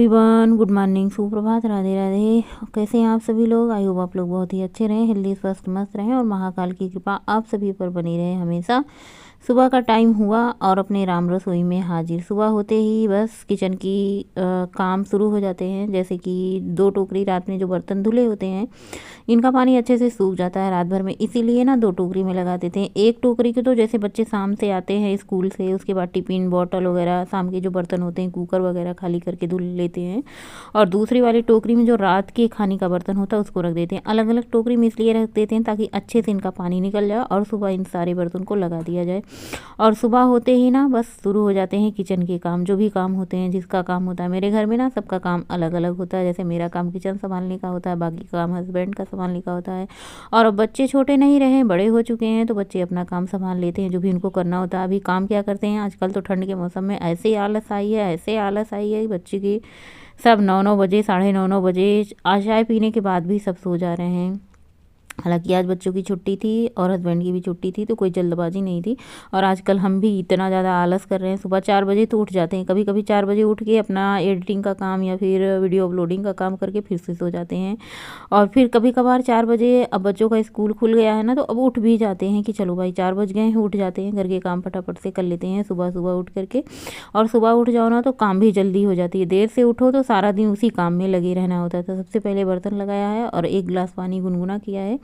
Everyone, good morning, सुप्रभात, राधे राधे। कैसे हैं आप सभी लोग? आई होप आप लोग बहुत ही अच्छे रहें, हेल्दी, स्वस्थ, मस्त रहें और महाकाल की कृपा आप सभी पर बनी रहे हमेशा। सुबह का टाइम हुआ और अपने राम रसोई में हाजिर। सुबह होते ही बस किचन की काम शुरू हो जाते हैं। जैसे कि 2 टोकरी रात में जो बर्तन धुले होते हैं, इनका पानी अच्छे से सूख जाता है रात भर में, इसीलिए ना 2 टोकरी में लगा देते हैं। एक टोकरी के तो जैसे बच्चे शाम से आते हैं स्कूल से, उसके बाद टिफ़िन बॉटल वगैरह, शाम के जो बर्तन होते हैं, कुकर वगैरह खाली करके धुल लेते हैं। और दूसरी वाली टोकरी में जो रात के खाने का बर्तन होता है उसको रख देते हैं। अलग अलग टोकरी में इसलिए रख देते हैं ताकि अच्छे से इनका पानी निकल जाए और सुबह इन सारे बर्तन को लगा दिया जाए। और सुबह होते ही ना बस शुरू हो जाते हैं किचन के काम, जो भी काम होते हैं, जिसका काम होता है। मेरे घर में ना सबका काम अलग अलग होता है। जैसे मेरा काम किचन संभालने का होता है, बाकी काम हस्बैंड का संभालने का होता है। और अब बच्चे छोटे नहीं रहे, बड़े हो चुके हैं, तो बच्चे अपना काम संभाल लेते हैं जो भी उनको करना होता है। अभी काम क्या करते हैं, आजकल तो ठंड के मौसम में ऐसे आलस आई है, ऐसे आलस आई है बच्चे की। सब 9-9 बजे, 9:30 बजे चाय पीने के बाद भी सब सो जा रहे हैं। हालांकि आज बच्चों की छुट्टी थी और हस्बैंड की भी छुट्टी थी, तो कोई जल्दबाजी नहीं थी। और आजकल हम भी इतना ज़्यादा आलस कर रहे हैं, सुबह 4 बजे तो उठ जाते हैं। कभी कभी 4 बजे उठ के अपना एडिटिंग का काम या फिर वीडियो अपलोडिंग का काम करके फिर से सो जाते हैं। और फिर कभी कभार 4 बजे, अब बच्चों का स्कूल खुल गया है ना, तो अब उठ भी जाते हैं कि चलो भाई 4 बज गए हैं, उठ जाते हैं, घर के काम फटाफट से कर लेते हैं सुबह सुबह उठ करके। और सुबह उठ जाओ ना तो काम भी जल्दी हो जाती है। देर से उठो तो सारा दिन उसी काम में लगे रहना होता है। तो सबसे पहले बर्तन लगाया है और 1 गिलास पानी गुनगुना किया है।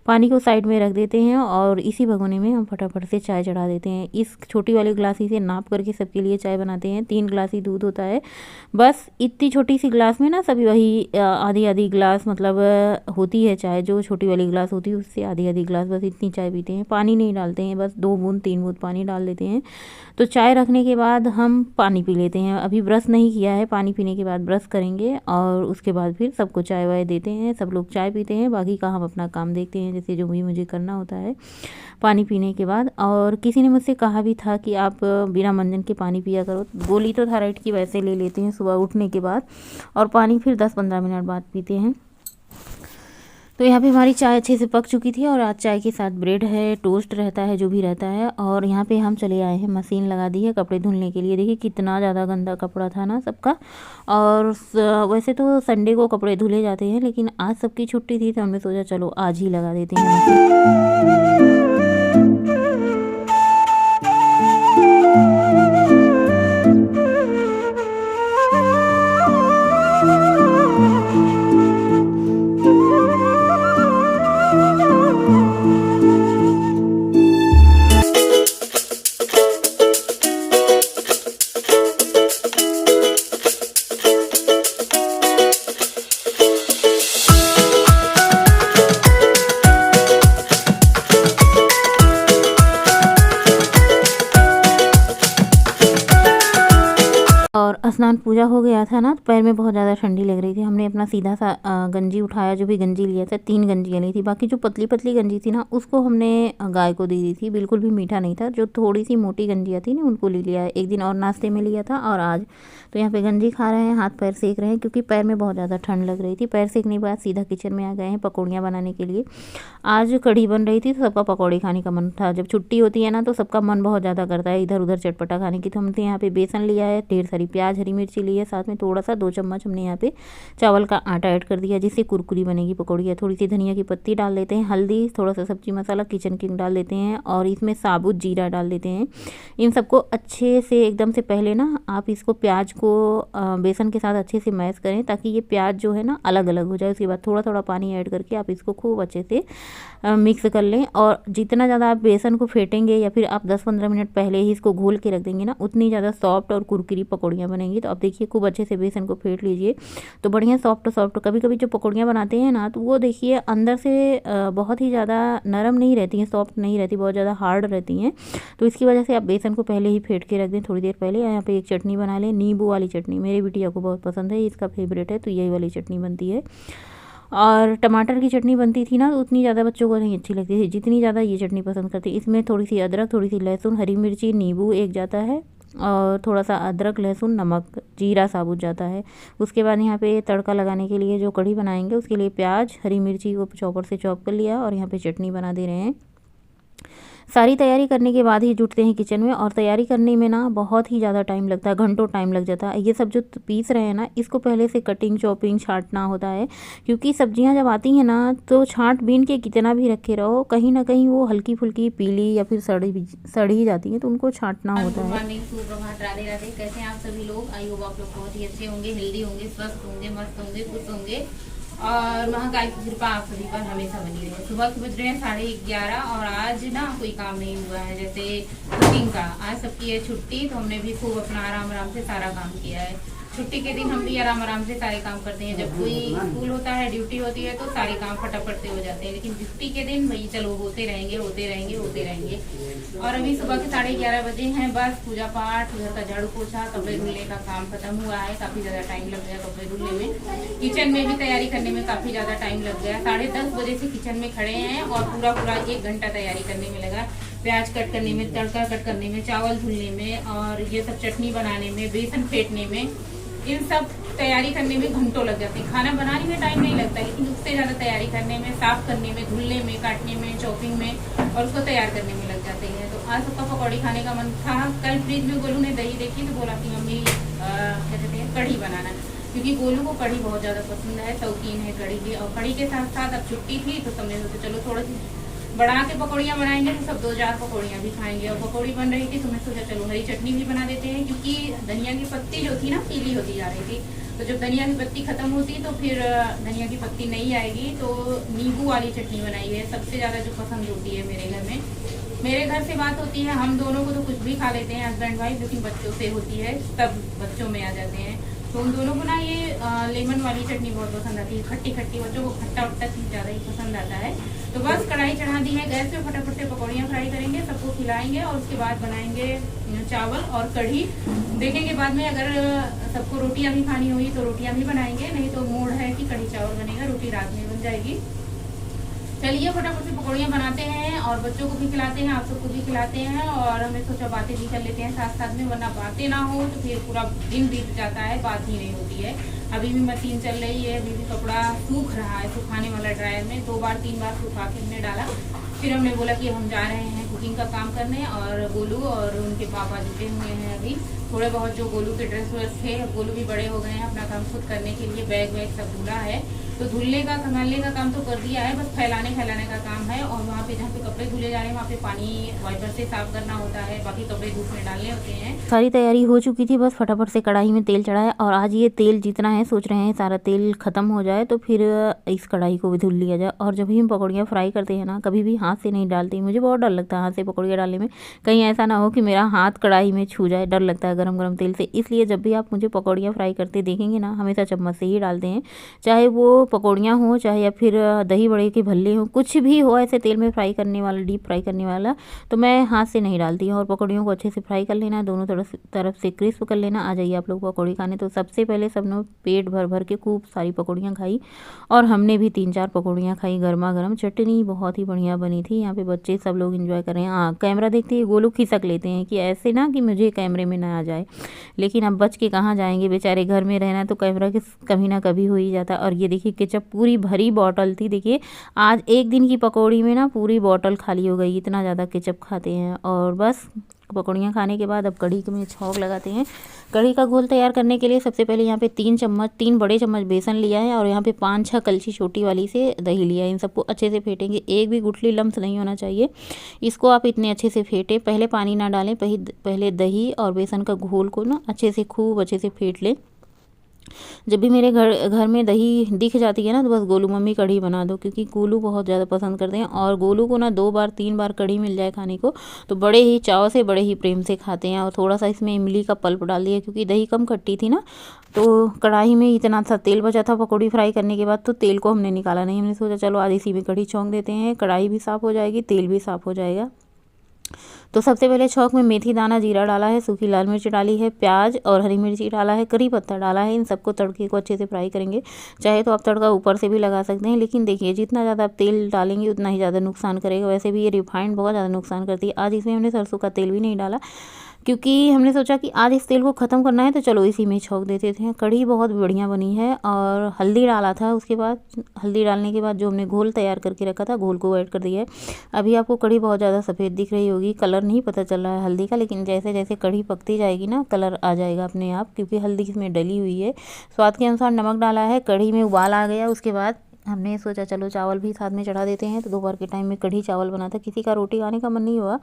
पानी को साइड में रख देते हैं और इसी भगोने में हम फटाफट से चाय चढ़ा देते हैं। इस छोटी वाली गिलासी से नाप करके सबके लिए चाय बनाते हैं। 3 गिलास ही दूध होता है। बस इतनी छोटी सी गिलास में ना सभी वही आधी आधी गिलास, मतलब होती है चाय, जो छोटी वाली गिलास होती है उससे आधी आधी गिलास, बस इतनी चाय पीते हैं। पानी नहीं डालते हैं, बस 2 बूंद 3 बूंद पानी डाल देते हैं। तो चाय रखने के बाद हम पानी पी लेते हैं। अभी ब्रश नहीं किया है, पानी पीने के बाद ब्रश करेंगे और उसके बाद फिर सबको चाय वाय देते हैं। सब लोग चाय पीते हैं, बाकी का हम अपना काम देखते हैं, जैसे जो भी मुझे करना होता है पानी पीने के बाद। और किसी ने मुझसे कहा भी था कि आप बिना मंजन के पानी पिया करो। गोली तो थायराइड की वैसे ले लेते हैं सुबह उठने के बाद, और पानी फिर 10-15 मिनट बाद पीते हैं। तो यहाँ पे हमारी चाय अच्छे से पक चुकी थी और आज चाय के साथ ब्रेड है, टोस्ट रहता है, जो भी रहता है। और यहाँ पे हम चले आए हैं, मशीन लगा दी है कपड़े धुलने के लिए। देखिए कितना ज़्यादा गंदा कपड़ा था ना सबका। और वैसे तो संडे को कपड़े धुले जाते हैं, लेकिन आज सबकी छुट्टी थी तो हमने सोचा चलो आज ही लगा देते हैं मशीन। और स्नान पूजा हो गया था ना, तो पैर में बहुत ज़्यादा ठंडी लग रही थी। हमने अपना सीधा सा गंजी उठाया, जो भी गंजी लिया था, 3 गंजियाँ ली थी। बाकी जो पतली पतली गंजी थी ना, उसको हमने गाय को दे दी थी। बिल्कुल भी मीठा नहीं था। जो थोड़ी सी मोटी गंजियाँ थी ना, उनको ले लिया है। एक दिन और नाश्ते में लिया था और आज तो यहाँ पे गंजी खा रहे हैं, हाथ पैर सेक रहे हैं, क्योंकि पैर में बहुत ज़्यादा ठंड लग रही थी। पैर सेकने के बाद सीधा किचन में आ गए हैं पकौड़ियाँ बनाने के लिए। आज कढ़ी बन रही थी तो सबका पकौड़े खाने का मन था। जब छुट्टी होती है ना तो सबका मन बहुत ज़्यादा करता है इधर उधर चटपटा खाने की। तो हमने यहाँ पे बेसन लिया है, ढेर सारी प्याज, हरी मिर्ची ली है, साथ में थोड़ा सा 2 चम्मच हमने यहाँ पे चावल का आटा ऐड कर दिया, जिससे कुरकुरी बनेगी पकौड़ियाँ। थोड़ी सी धनिया की पत्ती डाल देते हैं, हल्दी, थोड़ा सा सब्जी मसाला, किचन किंग डाल देते हैं और इसमें साबुत जीरा डाल देते हैं। इन सबको अच्छे से एकदम से पहले ना आप इसको प्याज को बेसन के साथ अच्छे से मैश करें, ताकि ये प्याज जो है ना अलग अलग हो जाए। उसके बाद थोड़ा थोड़ा पानी ऐड करके आप इसको खूब अच्छे से मिक्स कर लें। और जितना ज़्यादा आप बेसन को फेंटेंगे या फिर आप 10-15 मिनट पहले ही इसको घोल के रख देंगे ना, उतनी ज़्यादा सॉफ्ट और कुरकुरी पकौड़ियाँ बनेंगी। तो अब देखिए खूब अच्छे से बेसन को फेंट लीजिए तो बढ़िया सॉफ्ट सॉफ्ट। कभी कभी जो पकौड़ियाँ बनाते हैं ना, तो वो देखिए अंदर से बहुत ही ज़्यादा नरम नहीं रहती हैं, सॉफ्ट नहीं रहती, बहुत ज़्यादा हार्ड रहती हैं। तो इसकी वजह से आप बेसन को पहले ही फेंट के रख दें थोड़ी देर पहले। यहाँ पे एक चटनी बना लें, नींबू वाली चटनी। मेरे बिटिया को बहुत पसंद है, इसका फेवरेट है, तो यही वाली चटनी बनती है। और टमाटर की चटनी बनती थी ना, तो उतनी ज़्यादा बच्चों को नहीं अच्छी लगती थी जितनी ज़्यादा ये चटनी पसंद करती। इसमें थोड़ी सी अदरक, थोड़ी सी लहसुन, हरी मिर्ची, नींबू एक जाता है और थोड़ा सा अदरक, लहसुन, नमक, जीरा साबुत जाता है। उसके बाद यहाँ पे तड़का लगाने के लिए जो कढ़ी बनाएंगे उसके लिए प्याज, हरी मिर्ची को चॉपर से चॉप कर लिया और यहाँ पे चटनी बना दे रहे हैं। सारी तैयारी करने के बाद ही जुटते हैं किचन में। और तैयारी करने में ना बहुत ही ज़्यादा टाइम लगता है, घंटों टाइम लग जाता है। ये सब जो पीस रहे हैं ना, इसको पहले से कटिंग चॉपिंग छांटना होता है, क्योंकि सब्जियां जब आती हैं ना तो छांट बीन के कितना भी रखे रहो, कहीं ना कहीं वो हल्की फुल्की पीली या फिर सड़ ही जाती हैं, तो उनको छांटना होता है। मॉर्निंग, सुप्रभात, राधे राधे। कैसे हैं आप सभी लोग? आई होप आप लोग बहुत ही अच्छे होंगे, हेल्दी होंगे, स्वस्थ होंगे, मस्त होंगे, खुश होंगे और महाकाल की कृपा आप सभी पर हमेशा बनी रहे। सुबह के बज रहे हैं 11:30 और आज ना कोई काम नहीं हुआ है, जैसे कुकिंग का। आज सबकी है छुट्टी, तो हमने भी खूब अपना आराम आराम से सारा काम किया है। छुट्टी के दिन हम भी आराम आराम से सारे काम करते हैं। जब कोई स्कूल होता है, ड्यूटी होती है, तो सारे काम फटाफट से हो जाते हैं। लेकिन छुट्टी के दिन भाई चलो होते रहेंगे होते रहेंगे होते रहेंगे। और अभी सुबह के 11:30 बजे हैं। बस पूजा पाठ, घर का झाड़ू पोछा, कपड़े धुलने का काम खत्म हुआ है। काफी ज्यादा टाइम लग गया कपड़े धुलने में। किचन में भी तैयारी करने में काफी ज्यादा टाइम लग गया। 10:30 बजे से किचन में खड़े हैं और पूरा 1 घंटा तैयारी करने में लगा। प्याज कट करने में, तड़का कट करने में, चावल धुलने में और ये सब चटनी बनाने में, बेसन फेंटने में, इन सब तैयारी करने में घंटों लग जाते हैं। खाना बनाने में टाइम नहीं लगता, लेकिन उससे ज्यादा तैयारी करने में, साफ करने में, धुलने में, काटने में, चॉपिंग में और उसको तैयार करने में लग जाते हैं। तो आज सबका पकौड़ी खाने का मन था। कल फ्रिज में गोलू ने दही देखी तो बोला कि मम्मी क्या कहते हैं कढ़ी बनाना, क्योंकि गोलू को कढ़ी बहुत ज्यादा पसंद है, शौकीन है कढ़ी की। और कढ़ी के साथ साथ अब छुट्टी थी तो समझ लो चलो थोड़ा सी बढ़ा के पकौड़ियाँ बनाएंगे तो सब 2-4 पकौड़ियाँ भी खाएंगे। और पकौड़ी बन रही थी तो मैं सोचा चलो हरी चटनी भी बना देते हैं, क्योंकि धनिया की पत्ती जो थी ना पीली होती जा रही थी। तो जब धनिया की पत्ती खत्म होती तो फिर धनिया की पत्ती नहीं आएगी, तो नींबू वाली चटनी बनाई है। सबसे ज्यादा जो पसंद होती है मेरे घर में। मेरे घर से बात होती है, हम दोनों को तो कुछ भी खा लेते हैं हस्बैंड वाइफ, लेकिन बच्चों से होती है तब बच्चों में आ जाते हैं। तो उन दोनों को ना ये लेमन वाली चटनी बहुत पसंद आती है, खट्टी खट्टी। बच्चों को खट्टा वट्टा चीज ज्यादा ही पसंद आता है। तो बस कढ़ाई चढ़ा दी है गैस पे, फटाफट से पकौड़ियाँ फ्राई करेंगे, सबको खिलाएंगे और उसके बाद बनाएंगे चावल और कढ़ी। देखेंगे बाद में, अगर सबको रोटियां भी खानी होगी तो रोटियां भी बनाएंगे, नहीं तो मूड है कि कढ़ी चावल बनेगा, रोटी रात में बन जाएगी। चलिए फटाफट से पकौड़ियाँ बनाते हैं और बच्चों को भी खिलाते हैं, आप सबको भी खिलाते हैं। और हमें सोचा बातें भी कर लेते हैं साथ साथ में, वरना बातें ना हो तो फिर पूरा दिन बीत जाता है, बात ही नहीं होती है। अभी भी मशीन चल रही है, अभी भी कपड़ा सूख रहा है, सुखाने वाला ड्रायर में 2 बार 3 बार सुखा के हमने डाला। फिर हमने बोला कि हम जा रहे हैं कुकिंग का काम करने। और गोलू और उनके पापा जुटे हुए हैं अभी। थोड़े बहुत जो गोलू के ड्रेस व्रेस थे, गोलू भी बड़े हो गए हैं, अपना काम खुद करने के लिए बैग वैग सब धुला है। तो धुलने का संभालने का काम तो कर दिया है, बस फैलाने का काम है। और वहाँ पे जहाँ पे कपड़े धुले जा रहे हैं वहाँ पे पानी वाइपर से साफ करना होता है, बाकी कपड़े धूप में डालने होते हैं। सारी तैयारी हो चुकी थी, बस फटाफट से कढ़ाई में तेल चढ़ाया। और आज ये तेल जितना है सोच रहे हैं सारा तेल खत्म हो जाए तो फिर इस कढ़ाई को भी धुल लिया जाए। और जब भी हम पकौड़ियाँ फ्राई करते हैं ना, कभी भी हाथ से नहीं डालते। मुझे बहुत डर लगता है हाथ से पकौड़ियाँ डालने में, कहीं ऐसा ना हो कि मेरा हाथ कढ़ाई में छू जाए, डर लगता है गरम गरम तेल से। इसलिए जब भी आप मुझे पकौड़ियाँ फ्राई करते देखेंगे ना, हमेशा चम्मच से ही डालते हैं, चाहे वो पकौड़ियाँ हों चाहे या फिर दही बड़े के भल्ले हों, कुछ भी हो ऐसे तेल में फ्राई करने वाला, डीप फ्राई करने वाला, तो मैं हाथ से नहीं डालती हूँ। और पकौड़ियों को अच्छे से फ्राई कर लेना, दोनों तरफ से क्रिस्प कर लेना। आ जाइए आप लोग पकौड़ी खाने। तो सबसे पहले सब लोग पेट भर भर के खूब सारी पकौड़ियाँ खाई और हमने भी 3-4 पकौड़ियाँ खाई गर्मा गर्म। चटनी बहुत ही बढ़िया बनी थी। यहाँ पे बच्चे सब लोग एंजॉय कर रहे हैं। हाँ, कैमरा देखते ही गोलू खिसक लेते हैं कि ऐसे ना कि मुझे कैमरे में ना आ जाए, लेकिन अब बच के कहाँ जाएंगे बेचारे, घर में रहना तो कैमरा के कभी ना कभी हो ही जाता है। और ये देखिए केचप पूरी भरी बॉटल थी। देखिए आज एक दिन की पकौड़ी में ना पूरी बॉटल खाली हो गई, इतना ज़्यादा केचप खाते हैं। और बस पकौड़ियाँ खाने के बाद अब कढ़ी में छौंक लगाते हैं। कढ़ी का घोल तैयार करने के लिए सबसे पहले यहाँ पे 3 बड़े चम्मच बेसन लिया है और यहाँ पे 5-6 कलछी छोटी वाली से दही लिया है। इन सबको अच्छे से फेंटेंगे, एक भी गुठली लम्स नहीं होना चाहिए। इसको आप इतने अच्छे से फेंटें, पहले पानी ना डालें, पहले दही और बेसन का घोल को ना अच्छे से खूब अच्छे से फेंट लें। जब भी मेरे घर में दही दिख जाती है ना, तो बस गोलू मम्मी कढ़ी बना दो, क्योंकि गोलू बहुत ज़्यादा पसंद करते हैं। और गोलू को ना 2 बार 3 बार कढ़ी मिल जाए खाने को तो बड़े ही चाव से, बड़े ही प्रेम से खाते हैं। और थोड़ा सा इसमें इमली का पल्प डाल दिया, क्योंकि दही कम खट्टी थी ना, तो कढ़ाई में इतना सा तेल बचा था पकौड़ी फ्राई करने के बाद, तो तेल को हमने निकाला नहीं। हमने सोचा चलो आज इसी में कढ़ी छौंक देते हैं, कढ़ाई भी साफ़ हो जाएगी, तेल भी साफ़ हो जाएगा। तो सबसे पहले छौंक में मेथी दाना, जीरा डाला है, सूखी लाल मिर्च डाली है, प्याज और हरी मिर्ची डाला है, करी पत्ता डाला है। इन सबको तड़के को अच्छे से फ्राई करेंगे। चाहे तो आप तड़का ऊपर से भी लगा सकते हैं, लेकिन देखिए जितना ज़्यादा आप तेल डालेंगे उतना ही ज़्यादा नुकसान करेगा। वैसे भी ये रिफाइंड बहुत ज़्यादा नुकसान करती है। आज इसमें हमने सरसों का तेल भी नहीं डाला। क्योंकि हमने सोचा कि आज इस तेल को ख़त्म करना है तो चलो इसी में छौंक देते थे। कढ़ी बहुत बढ़िया बनी है और हल्दी डाला था। उसके बाद हल्दी डालने के बाद जो हमने घोल तैयार करके रखा था, घोल को ऐड कर दिया है। अभी आपको कढ़ी बहुत ज़्यादा सफ़ेद दिख रही होगी, कलर नहीं पता चल रहा है हल्दी का, लेकिन जैसे जैसे कढ़ी पकती जाएगी ना कलर आ जाएगा अपने आप, क्योंकि हल्दी इसमें डली हुई है। स्वाद के अनुसार नमक डाला है। कढ़ी में उबाल आ गया। उसके बाद हमने सोचा चलो चावल भी साथ में चढ़ा देते हैं। तो दोपहर के टाइम में कढ़ी चावल बना था, किसी का रोटी खाने का मन नहीं हुआ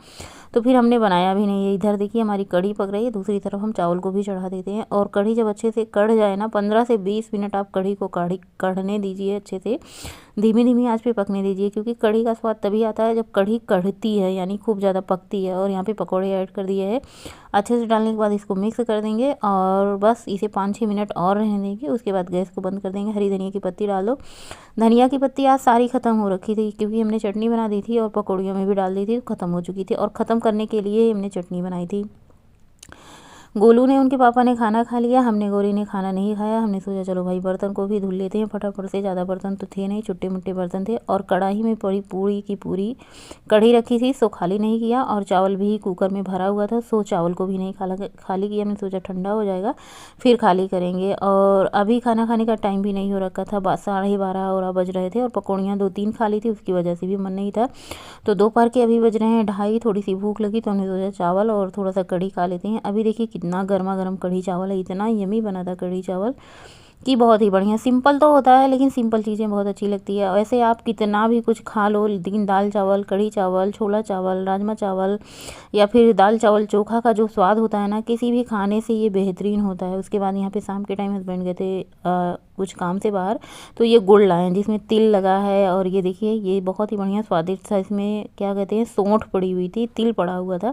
तो फिर हमने बनाया भी नहीं है। इधर देखिए हमारी कढ़ी पक रही है, दूसरी तरफ हम चावल को भी चढ़ा देते हैं। और कढ़ी जब अच्छे से कढ़ जाए ना, 15 से 20 मिनट आप कढ़ी को कढ़ने दीजिए अच्छे से, धीमी धीमी आंच पे पकने दीजिए, क्योंकि कढ़ी का स्वाद तभी आता है जब कढ़ी कढ़ती है, यानी खूब ज़्यादा पकती है। और यहाँ पे पकौड़े ऐड कर दिए हैं। अच्छे से डालने के बाद इसको मिक्स कर देंगे और बस इसे 5-6 मिनट और रहने देंगे। उसके बाद गैस को बंद कर देंगे। हरी धनिया की पत्ती डालो। धनिया की पत्ती आज सारी ख़त्म हो रखी थी, क्योंकि हमने चटनी बना दी थी और पकौड़ियों में भी डाल दी थी, तो ख़त्म हो चुकी थी। और ख़त्म करने के लिए हमने चटनी बनाई थी। गोलू ने, उनके पापा ने खाना खा लिया, हमने गौरी ने खाना नहीं खाया। हमने सोचा चलो भाई बर्तन को भी धुल लेते हैं फटाफट से। ज़्यादा बर्तन तो थे नहीं, छोटे मोटे बर्तन थे। और कढ़ाई में पूरी की पूरी कढ़ी रखी थी, सो खाली नहीं किया। और चावल भी कुकर में भरा हुआ था, सो चावल को भी नहीं खाली किया। हमने सोचा ठंडा हो जाएगा फिर खाली करेंगे। और अभी खाना खाने का टाइम भी नहीं हो रखा था, 12:30 और बज रहे थे। और पकौड़ियाँ 2-3 खा ली थी, उसकी वजह से भी मन नहीं था। तो दोपहर के अभी बज रहे हैं 2:30। थोड़ी सी भूख लगी तो हमने सोचा चावल और थोड़ा सा कढ़ी खा लेते हैं। अभी देखिए कितना गर्मा गर्म कढ़ी चावल है, इतना यमी बना था कढ़ी चावल कि बहुत ही बढ़िया। सिंपल तो होता है लेकिन सिंपल चीज़ें बहुत अच्छी लगती है। वैसे आप कितना भी कुछ खा लो, लेकिन दाल चावल, कढ़ी चावल, छोला चावल, राजमा चावल या फिर दाल चावल चोखा का जो स्वाद होता है ना, किसी भी खाने से ये बेहतरीन होता है। उसके बाद यहाँ पे शाम के टाइम हस्बैंड गए थे कुछ काम से बाहर, तो ये गुड़ लाए हैं जिसमें तिल लगा है। और ये देखिए ये बहुत ही बढ़िया स्वादिष्ट था। इसमें क्या कहते हैं, सौंठ पड़ी हुई थी, तिल पड़ा हुआ था।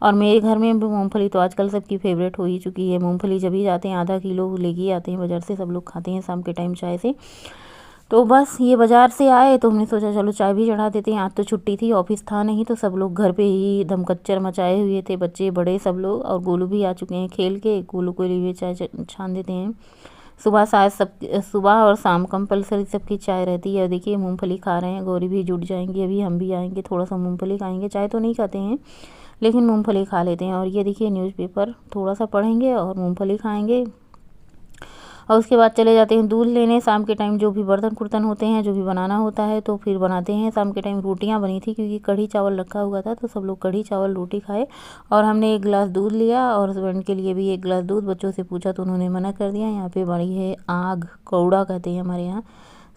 और मेरे घर में मूंगफली तो आजकल सबकी फेवरेट हो ही चुकी है। मूंगफली जब भी जाते हैं आधा किलो लेके आते हैं बाज़ार से, सब लोग खाते हैं शाम के टाइम चाय से। तो बस ये बाज़ार से आए तो हमने सोचा चलो चाय भी चढ़ा देते हैं। आज तो छुट्टी थी, ऑफिस था नहीं, तो सब लोग घर पे ही दमकच्चर मचाए हुए थे, बच्चे बड़े सब लोग। और गोलू भी आ चुके हैं खेल के, गोलू को लिए चाय छान देते हैं। सुबह और शाम कंपलसरी सबकी चाय रहती है। देखिए मूंगफली खा रहे हैं, गौरी भी जुट जाएंगी, अभी हम भी आएंगे, थोड़ा सा मूंगफली खाएंगे। चाय तो नहीं खाते हैं लेकिन मूंगफली खा लेते हैं। और ये देखिए न्यूज़पेपर थोड़ा सा पढ़ेंगे और मूंगफली खाएंगे। और उसके बाद चले जाते हैं दूध लेने। शाम के टाइम जो भी बर्तन कुर्तन होते हैं, जो भी बनाना होता है तो फिर बनाते हैं। शाम के टाइम रोटियां बनी थी, क्योंकि कढ़ी चावल रखा हुआ था, तो सब लोग कढ़ी चावल रोटी खाए। और हमने 1 गिलास दूध लिया और हस्बैंड के लिए भी 1 गिलास दूध। बच्चों से पूछा तो उन्होंने मना कर दिया। यहाँ पे बड़ी है आग, कौड़ा कहते हैं हमारे यहाँ।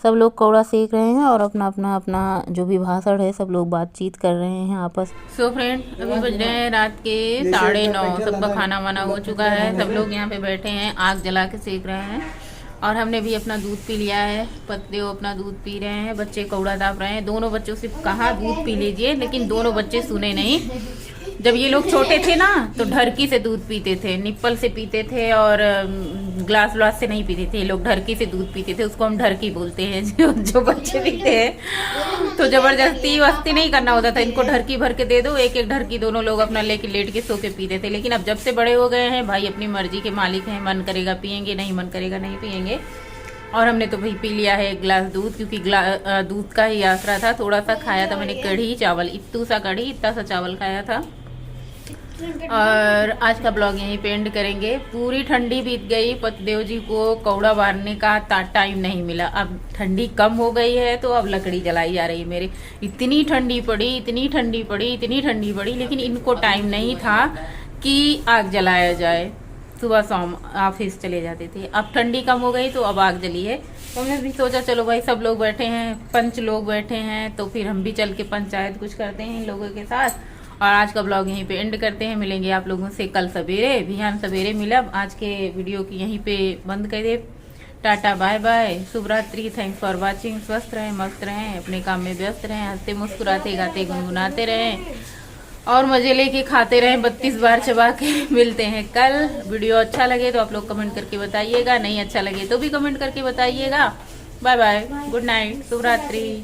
सब लोग कौड़ा सेक रहे हैं और अपना जो भी भाषण है, सब लोग बातचीत कर रहे हैं आपस। सो फ्रेंड, अभी बज रहे हैं रात के 9:30। सबका खाना वाना हो चुका है, सब लोग यहाँ पे बैठे हैं, आग जला के सेक रहे हैं। और हमने भी अपना दूध पी लिया है। पत्ते अपना दूध पी रहे हैं, बच्चे कौड़ा दाप रहे हैं। दोनों बच्चों से कहा दूध पी लीजिए, लेकिन दोनों बच्चे सुने नहीं। जब ये लोग छोटे थे ना तो ढरकी से दूध पीते थे, निप्पल से पीते थे और ग्लास व्लास से नहीं पीते थे। ये लोग ढरकी से दूध पीते थे, उसको हम ढरकी बोलते हैं। जो बच्चे पीते हैं तो जबरदस्ती वस्ती नहीं करना होता था, इनको ढरकी भर के दे दो, एक एक ढरकी दोनों लोग अपना लेके लेट के सो के पीते थे। लेकिन अब जब से बड़े हो गए हैं भाई, अपनी मर्जी के मालिक हैं, मन करेगा पियेंगे, नहीं मन करेगा नहीं पियेंगे। और हमने तो भाई पी लिया है 1 गिलास दूध, क्योंकि दूध का ही आसरा था। थोड़ा सा खाया था मैंने कढ़ी चावल, इत्तू सा कढ़ी, इतना सा चावल खाया था। और आज का ब्लॉग यहीं पे एंड करेंगे। पूरी ठंडी बीत गई, पतिदेव जी को कौड़ा बारने का टाइम नहीं मिला। अब ठंडी कम हो गई है तो अब लकड़ी जलाई जा रही है मेरी। इतनी ठंडी पड़ी, इतनी ठंडी पड़ी, इतनी ठंडी पड़ी, लेकिन इनको टाइम नहीं था कि आग जलाया जाए। सुबह शाम ऑफिस चले जाते थे, अब ठंडी कम हो गई तो अब आग जली है। तो हमने भी सोचा चलो भाई सब लोग बैठे हैं, 5 लोग बैठे हैं, तो फिर हम भी चल के पंचायत कुछ करते हैं इन लोगों के साथ। और आज का ब्लॉग यहीं पे एंड करते हैं। मिलेंगे आप लोगों से कल सवेरे, बिहान सवेरे मिलब। आज के वीडियो की यहीं पे बंद कर दे। टाटा बाय बाय, शुभ रात्रि, थैंक्स फॉर वाचिंग। स्वस्थ रहें, मस्त रहें, अपने काम में व्यस्त रहें, हंसते मुस्कुराते गाते गुनगुनाते रहें और मजे लेके खाते रहें 32 बार चबा के। मिलते हैं कल। वीडियो अच्छा लगे तो आप लोग कमेंट करके बताइएगा, नहीं अच्छा लगे तो भी कमेंट करके बताइएगा। बाय बाय, गुड नाइट, शुभ रात्रि।